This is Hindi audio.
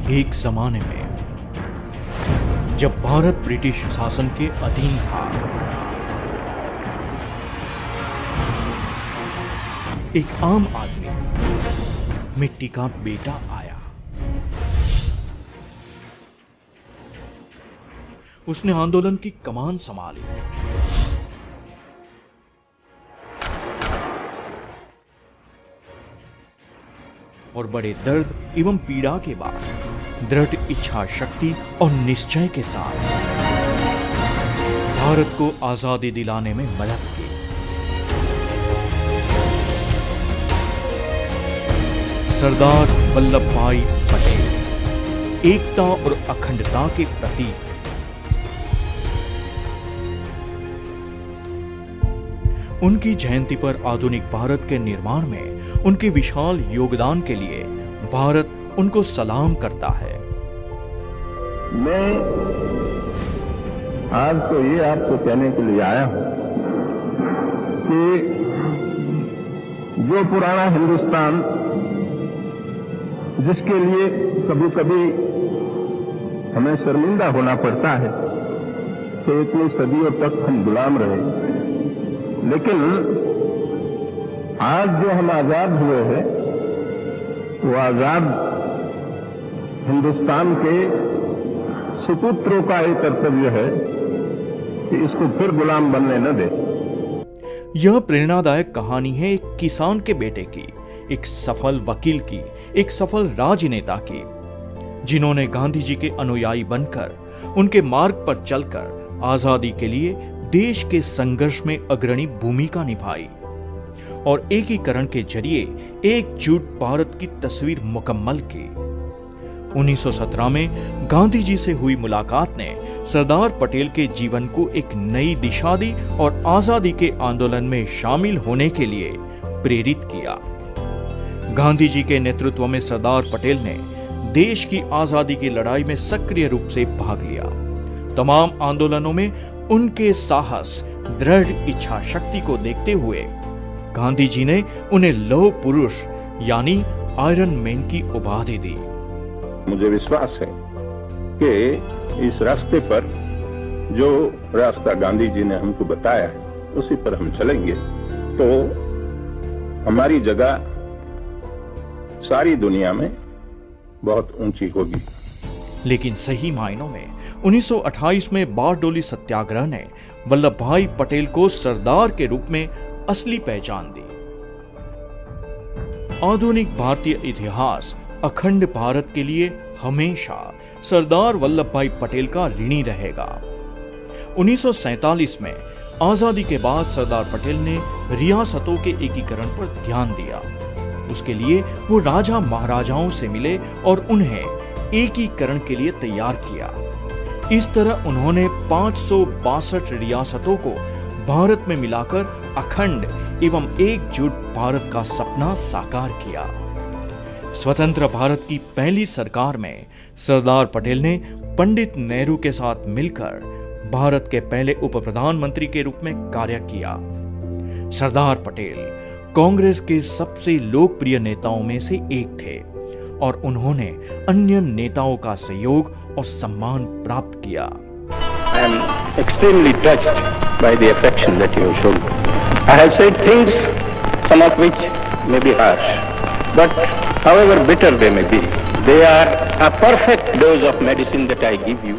एक जमाने में जब भारत ब्रिटिश शासन के अधीन था, एक आम आदमी मिट्टी का बेटा आया। उसने आंदोलन की कमान संभाली। और बड़े दर्द एवं पीड़ा के बाद दृढ़ इच्छा शक्ति और निश्चय के साथ भारत को आजादी दिलाने में मदद की। सरदार वल्लभ भाई पटेल एकता और अखंडता के प्रतीक। उनकी जयंती पर आधुनिक भारत के निर्माण में उनके विशाल योगदान के लिए भारत उनको सलाम करता है। मैं आज तो ये आपको कहने के लिए आया हूं कि जो पुराना हिंदुस्तान, जिसके लिए कभी कभी हमें शर्मिंदा होना पड़ता है कि इतनी सदियों तक हम गुलाम रहे, लेकिन आज जो हम आजाद हुए हैं वो आजाद हिंदुस्तान के सुपुत्रों का एक कर्तव्य है कि इसको फिर गुलाम बनने न दे। यह प्रेरणादायक कहानी है एक किसान के बेटे की, एक सफल वकील की, एक सफल राजनेता की, जिन्होंने गांधी जी के अनुयायी बनकर उनके मार्ग पर चलकर आजादी के लिए देश के संघर्ष में अग्रणी भूमिका निभाई और एकीकरण के जरिए एकजुट भारत की तस्वीर मुकम्मल की। 1917 में गांधी जी से हुई मुलाकात ने सरदार पटेल के जीवन को एक नई दिशा दी और आजादी के आंदोलन में शामिल होने के लिए प्रेरित किया। गांधी जी के नेतृत्व में सरदार पटेल ने देश की आजादी की लड़ाई में सक्रिय रूप से भाग लिया। तमाम आंदोलनों में उनके साहस, दृढ़ इच्छा शक्ति को देखते हुए गांधी जी ने उन्हें लौह पुरुष यानी आयरन मैन की उपाधि दी। मुझे विश्वास है कि इस रास्ते पर जो रास्ता गांधी जी ने हमको बताया है उसी पर हम चलेंगे तो हमारी जगह सारी दुनिया में बहुत ऊंची होगी। लेकिन सही मायनों में 1928 में बारडोली सत्याग्रह ने वल्लभ भाई पटेल को सरदार के रूप में असली पहचान दी। आधुनिक भारतीय इतिहास अखंड भारत के लिए हमेशा सरदार वल्लभ भाई पटेल का ऋणी रहेगा। 1947 में आजादी के बाद सरदार पटेल ने रियासतों के एकीकरण पर ध्यान दिया। उसके लिए वो राजा महाराजाओं से मिले और उन्हें एकीकरण के लिए तैयार किया। इस तरह उन्होंने 562 रियासतों को भारत में मिलाकर अखंड एवं एकजुट भारत का सपना साकार किया। स्वतंत्र भारत की पहली सरकार में सरदार पटेल ने पंडित नेहरू के साथ मिलकर भारत के पहले उप प्रधानमंत्री के रूप में कार्य किया। सरदार पटेल कांग्रेस के सबसे लोकप्रिय नेताओं में से एक थे और उन्होंने अन्य नेताओं का सहयोग और सम्मान प्राप्त किया। I am extremely touched by the affection that you have shown. I have said things, some of which may be harsh, but however bitter they may be, they are a perfect dose of medicine that I give you.